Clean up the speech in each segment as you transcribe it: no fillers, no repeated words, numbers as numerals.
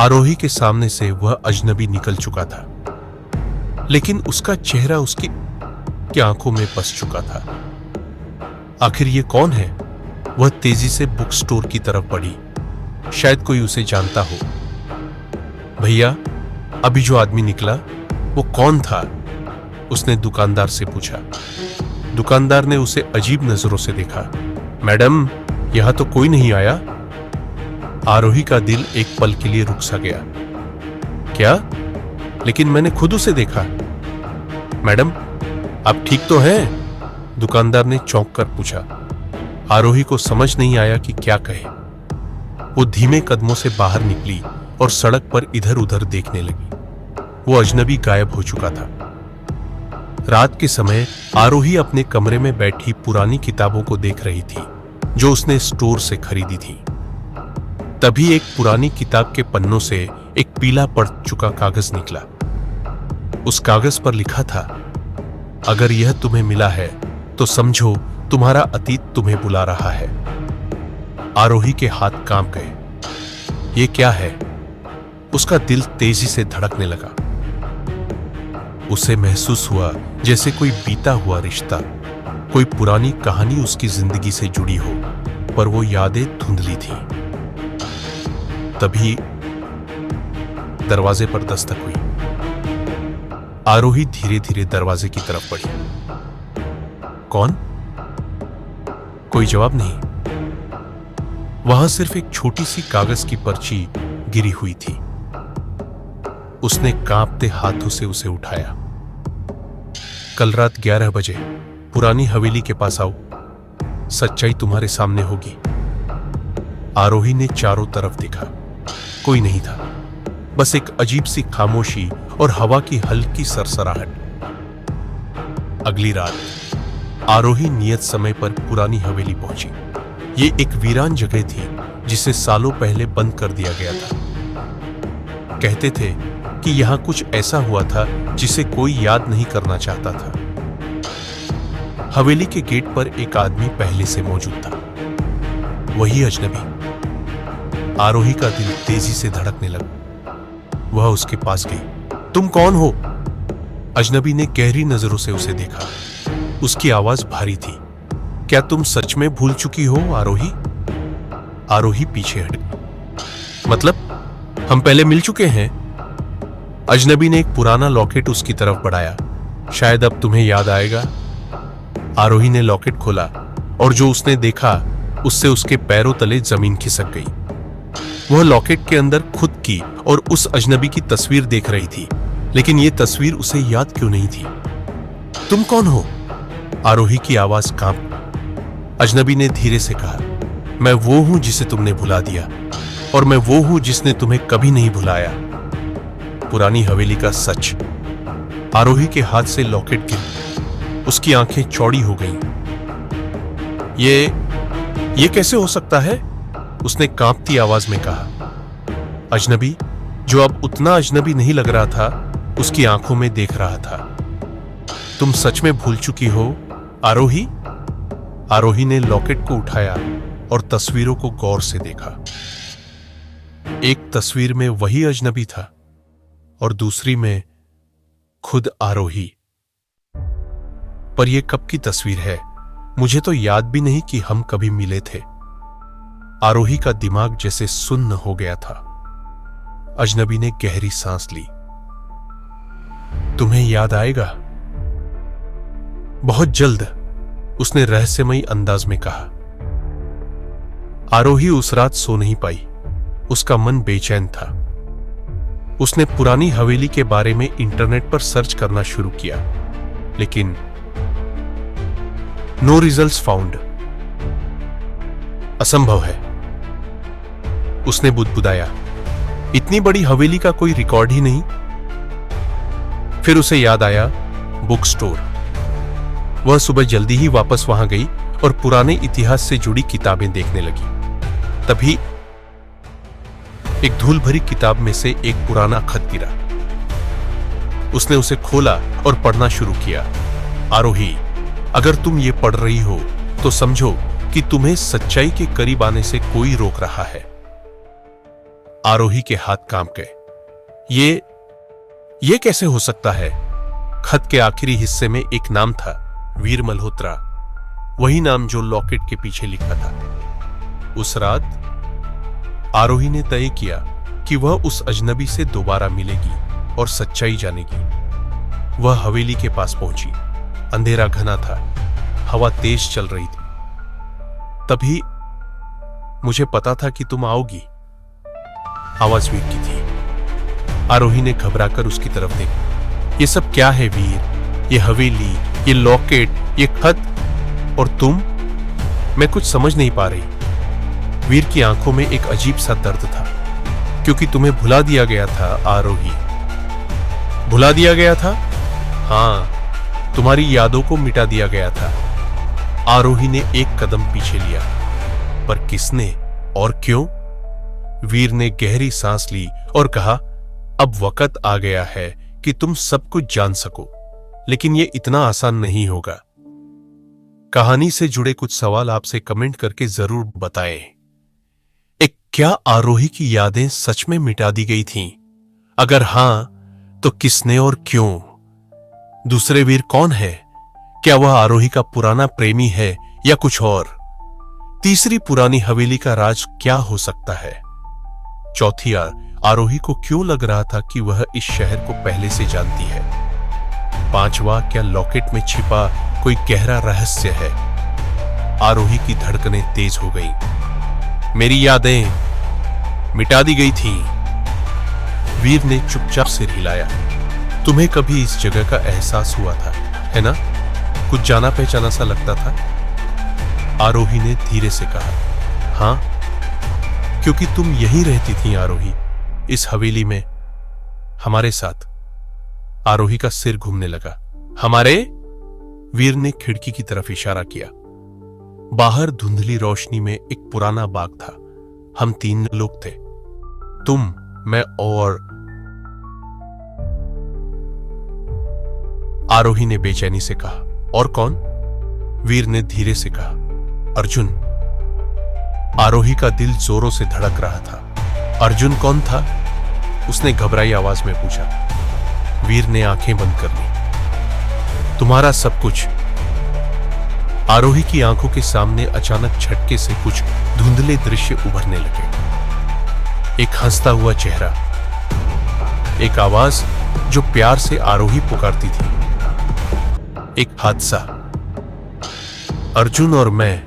आरोही के सामने से वह अजनबी निकल चुका था, लेकिन उसका चेहरा उसकी आंखों में बस चुका था। आखिर ये कौन है? वह तेजी से बुक स्टोर की तरफ बढ़ी, शायद कोई उसे जानता हो। भैया, अभी जो आदमी निकला वो कौन था? उसने दुकानदार से पूछा। दुकानदार ने उसे अजीब नजरों से देखा। मैडम, यहां तो कोई नहीं आया। आरोही का दिल एक पल के लिए रुक सा गया। क्या? लेकिन मैंने खुद उसे देखा। मैडम, आप ठीक तो हैं? दुकानदार ने चौंक कर पूछा। आरोही को समझ नहीं आया कि क्या कहे। वो धीमे कदमों से बाहर निकली और सड़क पर इधर उधर देखने लगी। वो अजनबी गायब हो चुका था। रात के समय आरोही अपने कमरे में बैठी पुरानी किताबों को देख रही थी जो उसने स्टोर से खरीदी थी। तभी एक पुरानी किताब के पन्नों से एक पीला पड़ चुका कागज निकला। उस कागज पर लिखा था, अगर यह तुम्हें मिला है तो समझो तुम्हारा अतीत तुम्हें बुला रहा है। आरोही के हाथ कांप गए। ये क्या है? उसका दिल तेजी से धड़कने लगा। उसे महसूस हुआ जैसे कोई बीता हुआ रिश्ता, कोई पुरानी कहानी उसकी जिंदगी से जुड़ी हो, पर वो यादें धुंधली थीं। तभी दरवाजे पर दस्तक हुई। आरोही धीरे धीरे दरवाजे की तरफ बढ़ी। कौन? कोई जवाब नहीं। वहां सिर्फ एक छोटी सी कागज की पर्ची गिरी हुई थी। उसने कांपते हाथों से उसे उठाया। कल रात 11 बजे पुरानी हवेली के पास आओ, सच्चाई तुम्हारे सामने होगी। आरोही ने चारों तरफ देखा। कोई नहीं था, बस एक अजीब सी खामोशी और हवा की हल्की सरसराहट। अगली रात आरोही नियत समय पर पुरानी हवेली पहुंची। ये एक वीरान जगह थी जिसे सालों पहले बंद कर दिया गया था। कहते थे कि यहां कुछ ऐसा हुआ था जिसे कोई याद नहीं करना चाहता था। हवेली के गेट पर एक आदमी पहले से मौजूद था, वही अजनबी। आरोही का दिल तेजी से धड़कने लगा। वह उसके पास गई। तुम कौन हो? अजनबी ने गहरी नजरों से उसे देखा। उसकी आवाज भारी थी। क्या तुम सच में भूल चुकी हो आरोही? आरोही पीछे हट गई। मतलब हम पहले मिल चुके हैं? अजनबी ने एक पुराना लॉकेट उसकी तरफ बढ़ाया। शायद अब तुम्हें याद आएगा। आरोही ने लॉकेट खोला और जो उसने देखा उससे उसके पैरों तले जमीन खिसक गई। वह लॉकेट के अंदर खुद की और उस अजनबी की तस्वीर देख रही थी, लेकिन यह तस्वीर उसे याद क्यों नहीं थी? तुम कौन हो? आरोही की आवाज कांप। अजनबी ने धीरे से कहा, मैं वो हूं जिसे तुमने भुला दिया, और मैं वो हूं जिसने तुम्हें कभी नहीं भुलाया। पुरानी हवेली का सच। आरोही के हाथ से लॉकेट गिर। उसकी आंखें चौड़ी हो गईं। ये कैसे हो सकता है? उसने कांपती आवाज में कहा। अजनबी, जो अब उतना अजनबी नहीं लग रहा था, उसकी आंखों में देख रहा था। तुम सच में भूल चुकी हो आरोही? आरोही ने लॉकेट को उठाया और तस्वीरों को गौर से देखा। एक तस्वीर में वही अजनबी था और दूसरी में खुद आरोही। पर यह कब की तस्वीर है? मुझे तो याद भी नहीं कि हम कभी मिले थे। आरोही का दिमाग जैसे सुन्न हो गया था। अजनबी ने गहरी सांस ली। तुम्हें याद आएगा बहुत जल्द, उसने रहस्यमयी अंदाज में कहा। आरोही उस रात सो नहीं पाई। उसका मन बेचैन था। उसने पुरानी हवेली के बारे में इंटरनेट पर सर्च करना शुरू किया, लेकिन नो रिजल्ट्स फाउंड। असंभव है, उसने बुदबुदाया। इतनी बड़ी हवेली का कोई रिकॉर्ड ही नहीं। फिर उसे याद आया, बुक स्टोर। वह सुबह जल्दी ही वापस वहां गई और पुराने इतिहास से जुड़ी किताबें देखने लगी। तभी एक धूल भरी किताब में से एक पुराना खत गिरा। उसने उसे खोला और पढ़ना शुरू किया। आरोही, अगर तुम ये पढ़ रही हो तो समझो कि तुम्हें सच्चाई के करीब आने से कोई रोक रहा है। आरोही के हाथ कांप गए। ये कैसे हो सकता है? खत के आखिरी हिस्से में एक नाम था, वीर मल्होत्रा, वही नाम जो लॉकेट के पीछे लिखा था। उस रात आरोही ने तय किया कि वह उस अजनबी से दोबारा मिलेगी और सच्चाई जानेगी। वह हवेली के पास पहुंची। अंधेरा घना था, हवा तेज चल रही थी। तभी मुझे पता था कि तुम आओगी, आवाज वीर की थी। आरोही ने घबराकर उसकी तरफ देखा। ये सब क्या है वीर? ये हवेली, ये लॉकेट, ये खत और तुम? मैं कुछ समझ नहीं पा रही। वीर की आंखों में एक अजीब सा दर्द था, क्योंकि तुम्हें भुला दिया गया था आरोही। भुला दिया गया था? हां, तुम्हारी यादों को मिटा दिया गया था। आरोही ने एक कदम पीछे लिया। पर किसने और क्यों? वीर ने गहरी सांस ली और कहा, अब वक्त आ गया है कि तुम सब कुछ जान सको, लेकिन यह इतना आसान नहीं होगा। कहानी से जुड़े कुछ सवाल आपसे कमेंट करके जरूर बताएं। एक, क्या आरोही की यादें सच में मिटा दी गई थीं? अगर हां, तो किसने और क्यों? दूसरे वीर कौन है? क्या वह आरोही का पुराना प्रेमी है या कुछ और? तीसरी पुरानी हवेली का राज क्या हो सकता है? चौथी, आरोही को क्यों लग रहा था कि वह इस शहर को पहले से जानती है? पांचवा, क्या लॉकेट में छिपा कोई गहरा रहस्य है? आरोही की धड़कनें तेज हो गईं। मेरी यादें मिटा दी गई थीं। वीर ने चुपचाप सिर हिलाया। तुम्हें कभी इस जगह का एहसास हुआ था, है ना? कुछ जाना पहचाना सा लगता था। आरोही ने धीरे से कहा, हां, क्योंकि तुम यहीं रहती थी आरोही, इस हवेली में, हमारे साथ। आरोही का सिर घूमने लगा। हमारे? वीर ने खिड़की की तरफ इशारा किया। बाहर धुंधली रोशनी में एक पुराना बाग था। हम 3 लोग थे, तुम, मैं और। आरोही ने बेचैनी से कहा, और कौन? वीर ने धीरे से कहा, अर्जुन। आरोही का दिल जोरों से धड़क रहा था। अर्जुन कौन था? उसने घबराई आवाज में पूछा। वीर ने आंखें बंद कर ली। तुम्हारा सब कुछ। आरोही की आंखों के सामने अचानक झटके से कुछ धुंधले दृश्य उभरने लगे। एक हंसता हुआ चेहरा, एक आवाज जो प्यार से आरोही पुकारती थी, एक हादसा। अर्जुन और मैं?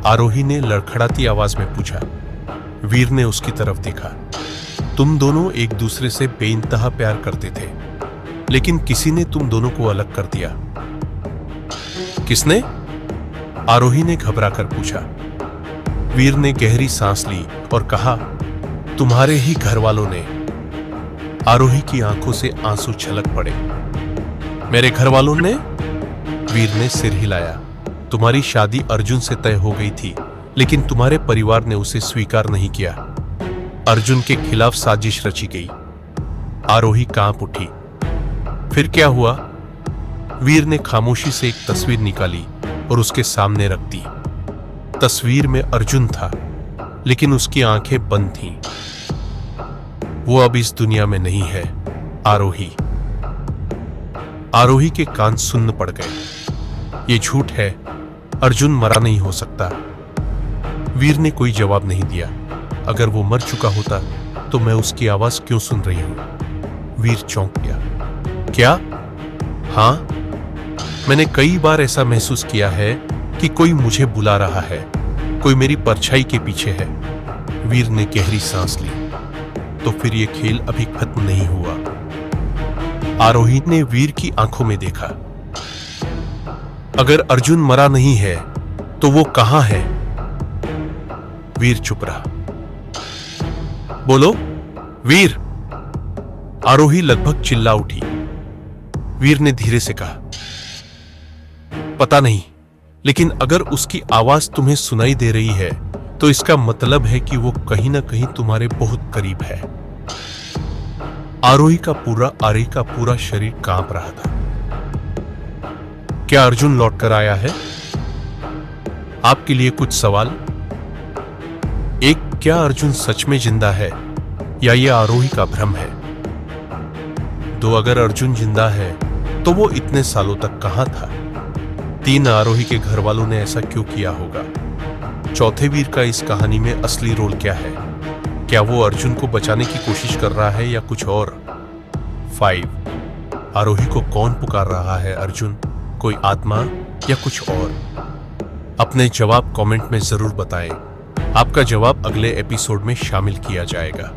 आरोही ने लड़खड़ाती आवाज में पूछा। वीर ने उसकी तरफ देखा। तुम दोनों एक दूसरे से बेइंतहा प्यार करते थे, लेकिन किसी ने तुम दोनों को अलग कर दिया। किसने? आरोही ने घबराकर पूछा। वीर ने गहरी सांस ली और कहा, तुम्हारे ही घर वालों ने। आरोही की आंखों से आंसू छलक पड़े। मेरे घर वालों ने? वीर ने सिर हिलाया। तुम्हारी शादी अर्जुन से तय हो गई थी, लेकिन तुम्हारे परिवार ने उसे स्वीकार नहीं किया। अर्जुन के खिलाफ साजिश रची गई। आरोही कांप उठी। फिर क्या हुआ? वीर ने खामोशी से एक तस्वीर निकाली और उसके सामने रख दी। तस्वीर में अर्जुन था, लेकिन उसकी आंखें बंद थीं। वो अब इस दुनिया में नहीं है, आरोही। आरोही के कान सुन्न पड़ गए। ये झूठ है, अर्जुन मरा नहीं हो सकता। वीर ने कोई जवाब नहीं दिया। अगर वो मर चुका होता तो मैं उसकी आवाज क्यों सुन रही हूं? वीर चौंक गया। क्या? हां, मैंने कई बार ऐसा महसूस किया है कि कोई मुझे बुला रहा है, कोई मेरी परछाई के पीछे है। वीर ने गहरी सांस ली। तो फिर ये खेल अभी खत्म नहीं हुआ। आरोही ने वीर की आंखों में देखा। अगर अर्जुन मरा नहीं है तो वो कहां है? वीर चुप रहा। बोलो वीर! आरोही लगभग चिल्ला उठी। वीर ने धीरे से कहा, पता नहीं, लेकिन अगर उसकी आवाज तुम्हें सुनाई दे रही है तो इसका मतलब है कि वो कहीं ना कहीं तुम्हारे बहुत करीब है। आरोही का पूरा शरीर कांप रहा था। क्या अर्जुन लौटकर आया है? आपके लिए कुछ सवाल। एक, क्या अर्जुन सच में जिंदा है या ये आरोही का भ्रम है? अगर अर्जुन जिंदा है तो वो इतने सालों तक कहां था? 3 आरोही के घर वालों ने ऐसा क्यों किया होगा? चौथे वीर का इस कहानी में असली रोल क्या है? क्या वो अर्जुन को बचाने की कोशिश कर रहा है या कुछ और? 5 आरोही को कौन पुकार रहा है? अर्जुन, कोई आत्मा या कुछ और? अपने जवाब कमेंट में जरूर बताएं। आपका जवाब अगले एपिसोड में शामिल किया जाएगा।